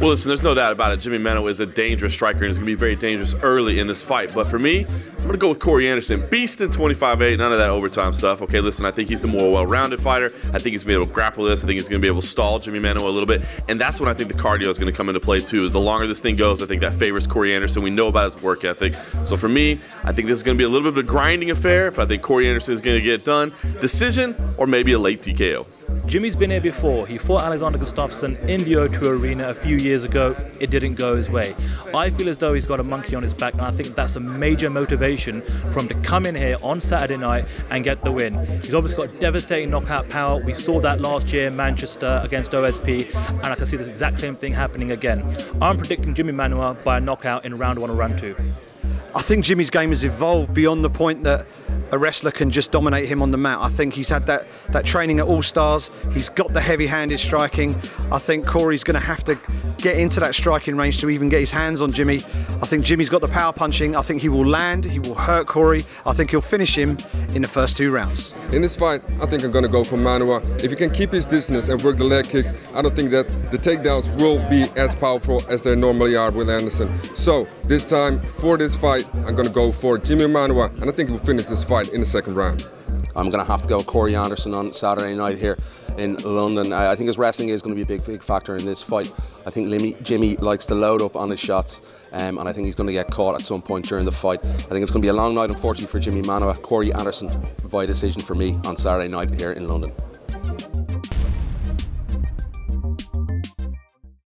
Well, listen, there's no doubt about it. Jimi Manuwa is a dangerous striker and is going to be very dangerous early in this fight. But for me, I'm going to go with Corey Anderson. Beast in 25-8, none of that overtime stuff. Okay, listen, I think he's the more well-rounded fighter. I think he's going to be able to grapple this. I think he's going to be able to stall Jimi Manuwa a little bit. And that's when I think the cardio is going to come into play, too. The longer this thing goes, I think that favors Corey Anderson. We know about his work ethic. So for me, I think this is going to be a little bit of a grinding affair, but I think Corey Anderson is going to get it done. Decision or maybe a late TKO. Jimmy's been here before. He fought Alexander Gustafsson in the O2 Arena a few years ago. It didn't go his way. I feel as though he's got a monkey on his back, and I think that's a major motivation for him to come in here on Saturday night and get the win. He's obviously got devastating knockout power. We saw that last year in Manchester against OSP, and I can see the exact same thing happening again. I'm predicting Jimi Manuwa by a knockout in round 1 or round 2. I think Jimmy's game has evolved beyond the point that a wrestler can just dominate him on the mat. I think he's had that training at All Stars. He's got the heavy-handed striking. I think Corey's going to have to get into that striking range to even get his hands on Jimmy. I think Jimmy's got the power punching. I think he will land. He will hurt Corey. I think he'll finish him in the first 2 rounds. In this fight, I think I'm going to go for Manuwa. If he can keep his distance and work the leg kicks, I don't think that the takedowns will be as powerful as they normally are with Anderson. So this time, for this fight, I'm going to go for Jimi Manuwa, and I think he'll finish this fight in the 2nd round. I'm going to have to go Corey Anderson on Saturday night here in London. I think his wrestling is going to be a big factor in this fight. I think Jimmy likes to load up on his shots, and I think he's going to get caught at some point during the fight. I think it's going to be a long night, unfortunately, for Jimi Manuwa. Corey Anderson via decision for me on Saturday night here in London.